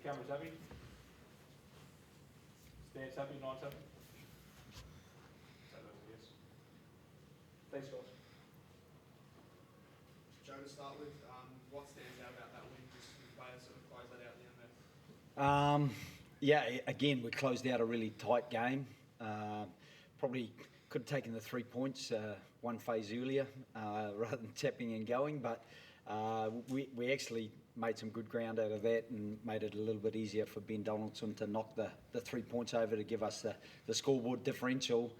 Cameras happy? Stands happy, nights happy? Yes. Thanks, guys. Joe, to start with, what stands out about that win, just the way to sort of close that out at the end there? Yeah, again, we closed out a really tight game. Probably could have taken the 3 points one phase earlier rather than tapping and going, but we actually made some good ground out of that and made it a little bit easier for Ben Donaldson to knock the 3 points over to give us the scoreboard differential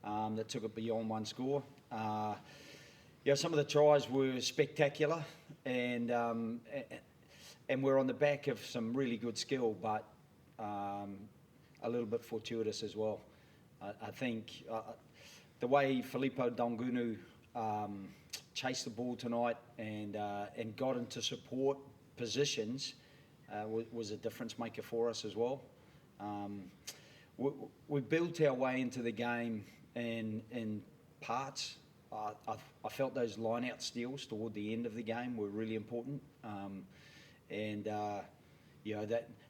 that took it beyond one score. Some of the tries were spectacular, and we're on the back of some really good skill, but a little bit fortuitous as well. I think the way Filippo Dongunu chased the ball tonight and got into support positions was a difference maker for us as well. We built our way into the game in parts. I felt those line-out steals toward the end of the game were really important, that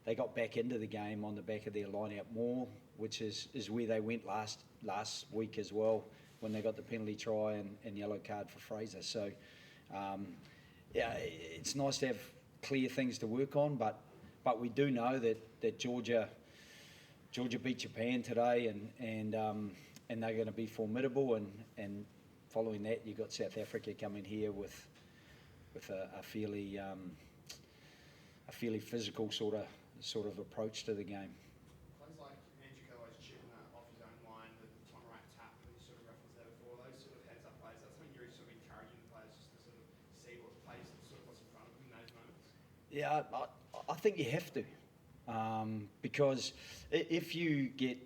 they got back into the game on the back of their line-out more, which is where they went last week as well when they got the penalty try and yellow card for Fraser. So, it's nice to have clear things to work on, but we do know that Georgia beat Japan today, and they're going to be formidable. And following that, you've got South Africa coming here with a fairly physical sort of approach to the game. Plays like Andrew Kelly's chipping off his own line, the time right tap, and you sort of referenced that before. Those sort of heads-up plays, that's when you're sort of encouraging the players just to sort of see what plays sort of what's in front of them in those moments. Yeah, I think you have to, because if you get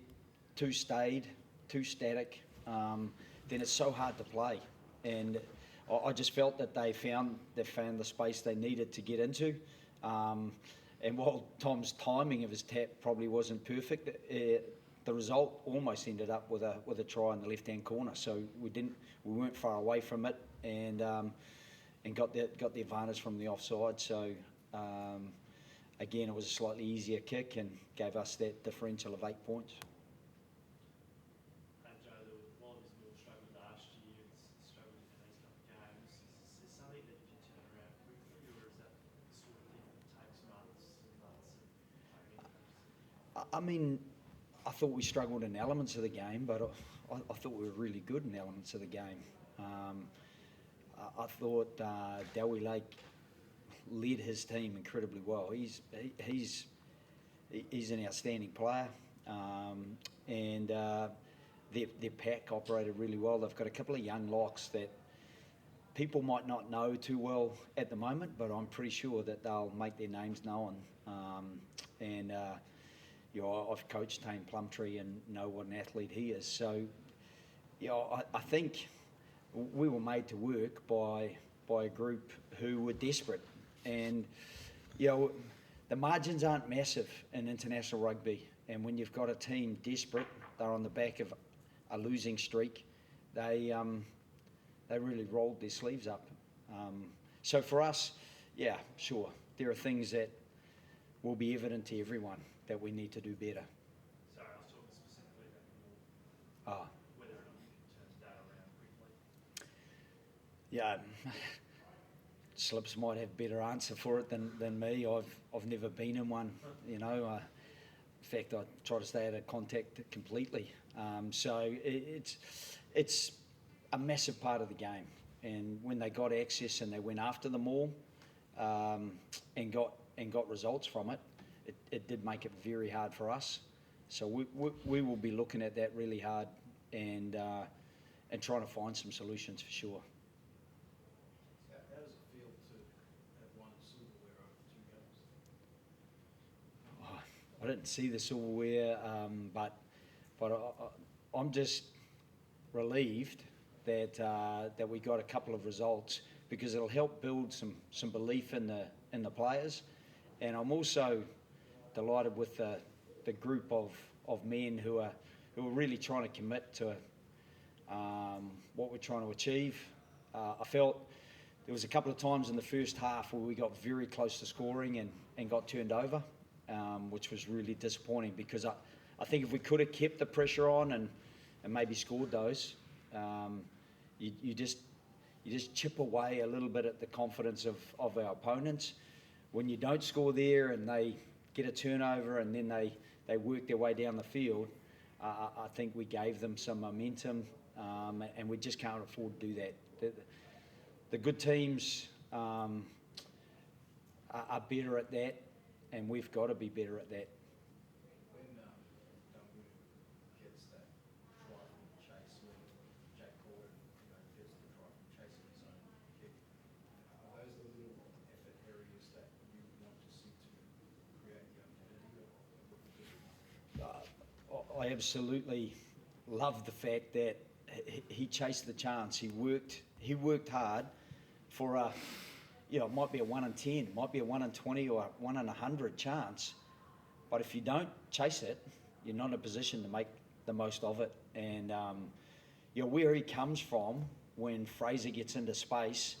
too staid, too static, then it's so hard to play. And I just felt that they found the space they needed to get into. And while Tom's timing of his tap probably wasn't perfect, the result almost ended up with a try in the left-hand corner. So we weren't far away from it, and got the advantage from the offside. So again, it was a slightly easier kick and gave us that differential of 8 points. And Joe, the Wallabies will struggle last year. It's struggled in these couple of games. Is this something that you can turn around quickly, or is that the sort of thing that takes months and months of training? I mean, I thought we struggled in elements of the game, but I thought we were really good in elements of the game. I thought Delwy Lake led his team incredibly well. He's an outstanding player, and their pack operated really well. They've got a couple of young locks that people might not know too well at the moment, but I'm pretty sure that they'll make their names known. I've coached Tane Plumtree and know what an athlete he is. So, I think we were made to work by a group who were desperate. And, the margins aren't massive in international rugby. And when you've got a team desperate, they're on the back of a losing streak, they really rolled their sleeves up. So for us, yeah, sure, there are things that will be evident to everyone that we need to do better. Sorry, I was talking specifically about whether or not you can turn that around quickly. Yeah, Slips might have a better answer for it than me. I've never been in one, In fact, I try to stay out of contact completely. So it's a massive part of the game. And when they got access and they went after them all, and got results from it, it did make it very hard for us. So we will be looking at that really hard and trying to find some solutions for sure. How does it feel to have won silverware over 2 games? I didn't see the silverware, but I'm just relieved that we got a couple of results, because it'll help build some belief in the players. And I'm also delighted with the group of men who are really trying to commit to what we're trying to achieve. I felt there was a couple of times in the first half where we got very close to scoring and got turned over. which was really disappointing because I think if we could have kept the pressure on and maybe scored those, you just chip away a little bit at the confidence of our opponents. When you don't score there and they get a turnover and then they work their way down the field, I think we gave them some momentum, and we just can't afford to do that. The good teams are better at that, and we've got to be better at that. When Dunwoody gets that try from Chase, or Jack Gordon, gets the try from chasing his own kick, are those the little effort areas that you want to see to create the identity of the I absolutely love the fact that he chased the chance. He worked hard for a, it might be a 1 in 10, might be a 1 in 20 or a 1 in 100 chance. But if you don't chase it, you're not in a position to make the most of it. And where he comes from, when Fraser gets into space,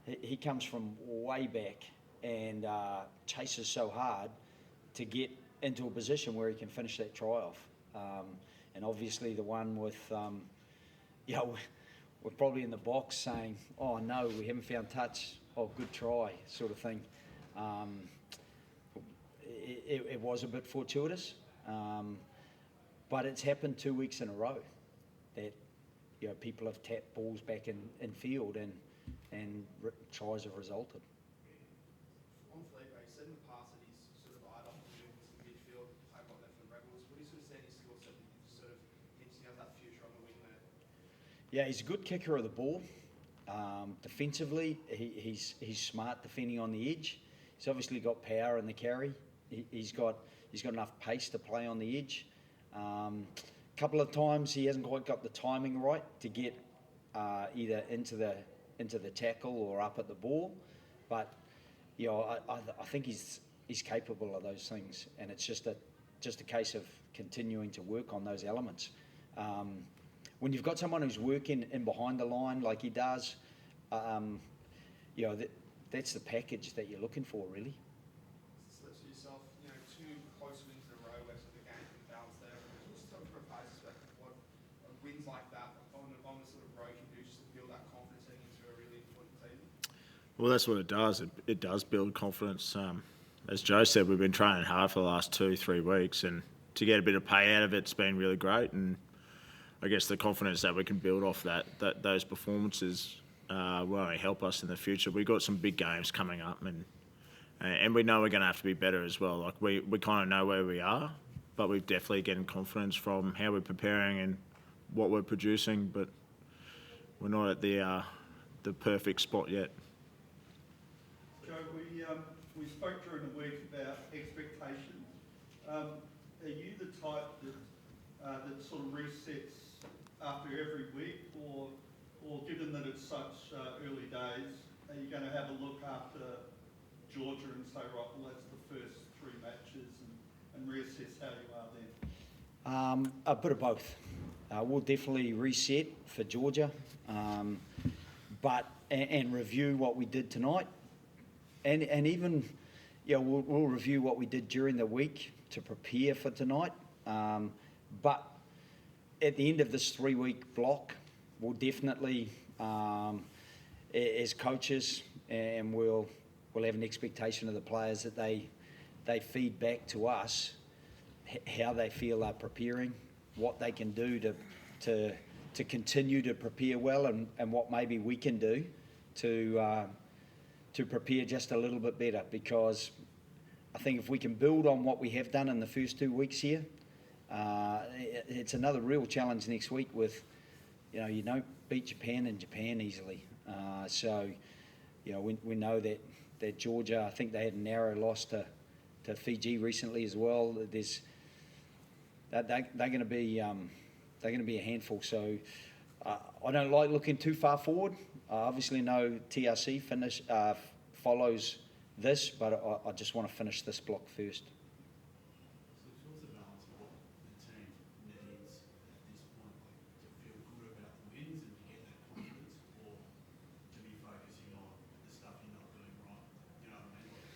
he comes from way back and chases so hard to get into a position where he can finish that try off. And obviously the one with, we're probably in the box saying, oh no, we haven't found touch, oh good try, sort of thing. It was a bit fortuitous, but it's happened 2 weeks in a row that people have tapped balls back in field and tries have resulted. On Felipe, he said in the past that he's sort of eyed up the movements in the midfield, played quite left for the Rebels. What do you sort of say in his skill set that you sort of hints he has that future on the wing there? Yeah, he's a good kicker of the ball. Defensively, he's smart defending on the edge. He's obviously got power in the carry. He's got enough pace to play on the edge. A couple of times he hasn't quite got the timing right to get either into the tackle or up at the ball, but I think he's capable of those things, and it's just a case of continuing to work on those elements. When you've got someone who's working in behind the line like he does, that's the package that you're looking for, really. Slips to yourself, 2 close wins in a row where sort of the game's been balanced there. What's sort of from a player's perspective, what wins like that on the sort of road can do just to build that confidence heading into a really important season? Well, that's what it does. It does build confidence. As Joe said, we've been training hard for the last 2-3 weeks, and to get a bit of pay out of it's been really great. And I guess the confidence that we can build off those performances will only help us in the future. We've got some big games coming up, and we know we're going to have to be better as well. Like we kind of know where we are, but we're definitely getting confidence from how we're preparing and what we're producing. But we're not at the perfect spot yet. Joe, we spoke during the week about expectations. Are you the type that sort of resets after every week, or given that it's such early days, are you going to have a look after Georgia and say, right, well, that's the first 3 matches and reassess how you are then? A bit of both. We'll definitely reset for Georgia, and review what we did tonight, and even we'll review what we did during the week to prepare for tonight. But at the end of this 3-week block, we'll definitely, as coaches, and we'll have an expectation of the players that they feed back to us how they feel they're preparing, what they can do to continue to prepare well, and what maybe we can do to prepare just a little bit better. Because I think if we can build on what we have done in the first 2 weeks here, it's another real challenge next week with, you don't beat Japan in Japan easily. So we know that Georgia, I think they had a narrow loss to Fiji recently as well. They're going to be a handful. So I don't like looking too far forward. I obviously know TRC follows this, but I just want to finish this block first. So what's the balance of what the team needs at this point, like to feel good about the wins and to get that confidence, or to be focusing on the stuff you're not doing right? You know what I mean? Like,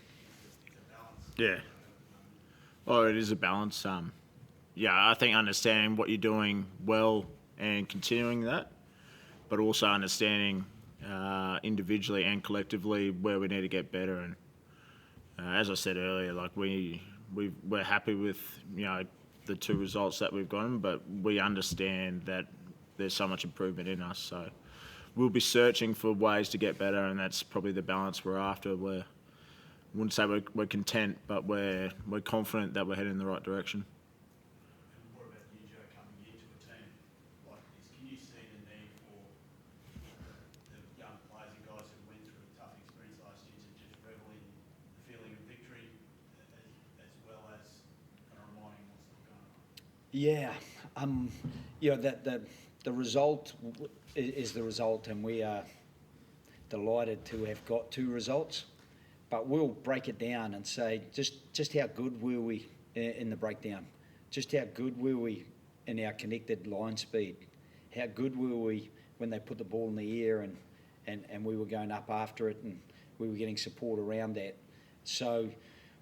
it's a balance. Yeah. Oh, it is a balance. Yeah, I think understanding what you're doing well and continuing that, but also understanding individually and collectively where we need to get better. And as I said earlier, like we're happy with the 2 results that we've gotten, but we understand that there's so much improvement in us. So we'll be searching for ways to get better, and that's probably the balance we're after. I wouldn't say we're content, but we're confident that we're heading in the right direction. And what about you, Joe, coming into a team like this? Can you see the need for the young players and guys who went through a tough experience last year to just revel in the feeling of victory as well as kind of reminding what's still going on? Yeah, the result is the result, and we are delighted to have got 2 results. But we'll break it down and say just how good were we in the breakdown? Just how good were we in our connected line speed? How good were we when they put the ball in the air and we were going up after it and we were getting support around that? So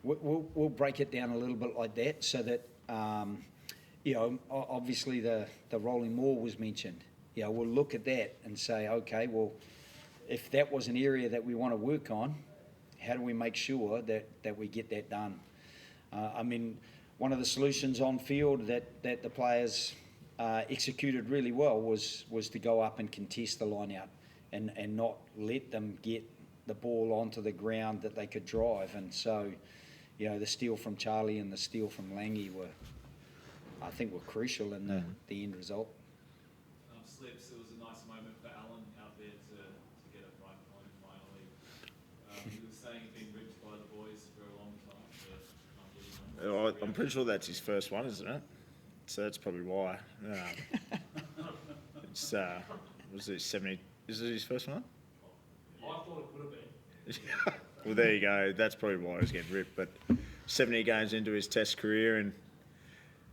we'll break it down a little bit like that, so that obviously the rolling maul was mentioned. We'll look at that and say, okay, well, if that was an area that we want to work on, how do we make sure that we get that done? One of the solutions on field that the players executed really well was to go up and contest the line out and not let them get the ball onto the ground that they could drive. And so, the steal from Charlie and the steal from Langy were crucial in the end result. Slips, it was a nice moment for Alan out there to get a 5 point finally. He was saying he'd been ripped by the boys for a long time, but I'm pretty sure that's his first one, isn't it? So that's probably why. It's was it 70? Is it his first one? I thought it would have been. Well, there you go. That's probably why he was getting ripped. But 70 games into his Test career, and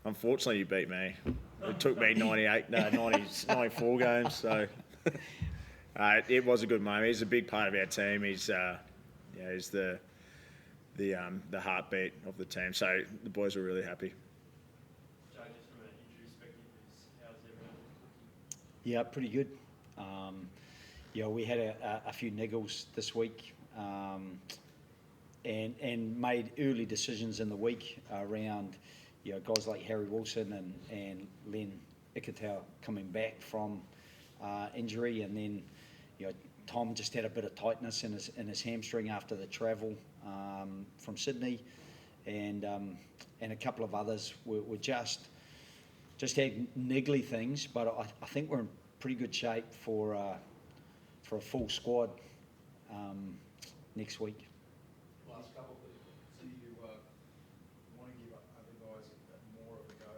unfortunately, you beat me. It took me 94 games. So it was a good moment. He's a big part of our team. He's the heartbeat of the team. So the boys were really happy. Joe, just from an injury perspective, how's everyone looking? Yeah, pretty good. We had a few niggles this week, and made early decisions in the week around guys like Harry Wilson and Len Ikitau coming back from injury, and then Tom just had a bit of tightness in his hamstring after the travel from Sydney, and a couple of others were just had niggly things, but I think we're in pretty good shape for a full squad next week. Last couple, do you want to give other guys more of a go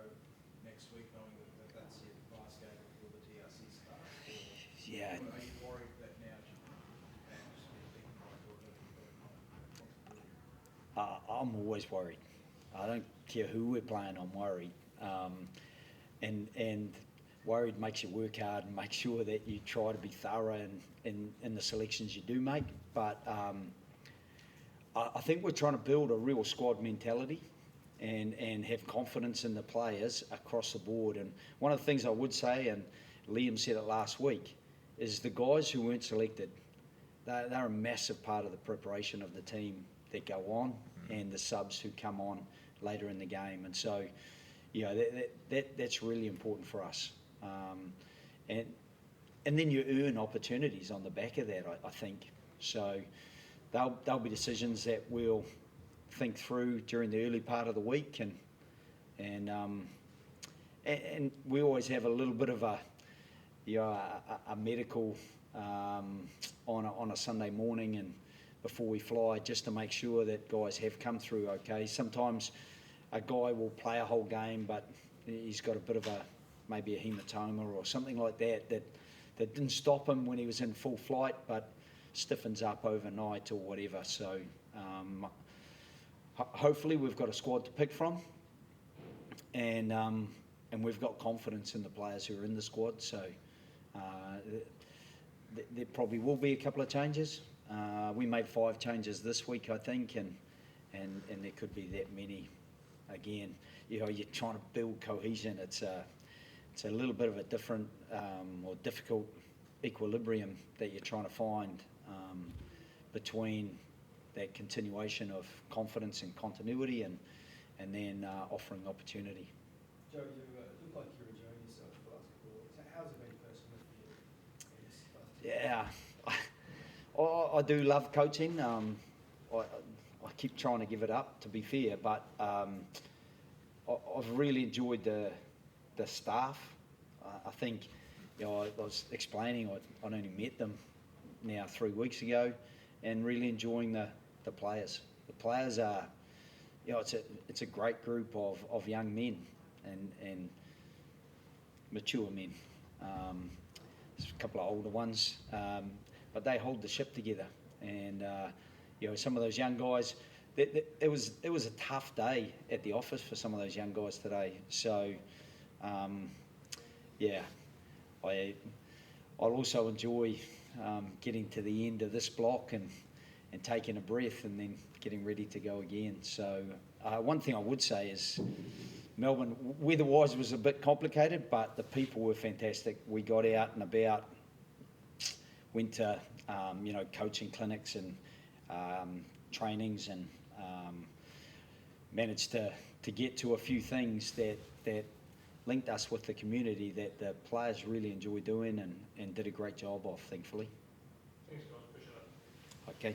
next week, knowing that that's your last game before the TRC starts? Yeah. Or are you worried that now you can just be thinking right or responsibility? I'm always worried. I don't care who we're playing, I'm worried. And worried makes you work hard and make sure that you try to be thorough in the selections you do make. But I think we're trying to build a real squad mentality and have confidence in the players across the board. And one of the things I would say, and Liam said it last week, is the guys who weren't selected, they're a massive part of the preparation of the team that go on and the subs who come on later in the game. And so, that's really important for us. And then you earn opportunities on the back of that, I think. So they'll be decisions that we'll think through during the early part of the week, and we always have a little bit of a medical on a Sunday morning and before we fly, just to make sure that guys have come through okay. Sometimes a guy will play a whole game, but he's got a bit of maybe a hematoma or something like that didn't stop him when he was in full flight, but stiffens up overnight or whatever. So hopefully we've got a squad to pick from, and we've got confidence in the players who are in the squad. So there probably will be a couple of changes. We made 5 changes this week, I think, and there could be that many again, you're trying to build cohesion. It's a little bit of a different or difficult equilibrium that you're trying to find between that continuation of confidence and continuity and then offering opportunity. Joe, you look like you're enjoying yourself basketball. So how's it been personally for you? Yeah, I do love coaching. I keep trying to give it up, to be fair, but I've really enjoyed the staff. I think, I was explaining, I only met them now 3 weeks ago, and really enjoying the players. The players are, it's a great group of young men and mature men. There's a couple of older ones, but they hold the ship together. And some of those young guys, it was a tough day at the office for some of those young guys today. So, I'll also enjoy getting to the end of this block and taking a breath and then getting ready to go again. So one thing I would say is Melbourne, weather-wise, was a bit complicated, but the people were fantastic. We got out and about, went to coaching clinics and trainings, and managed to get to a few things that linked us with the community that the players really enjoyed doing and did a great job of, thankfully. Thanks, guys. Appreciate it. Okay.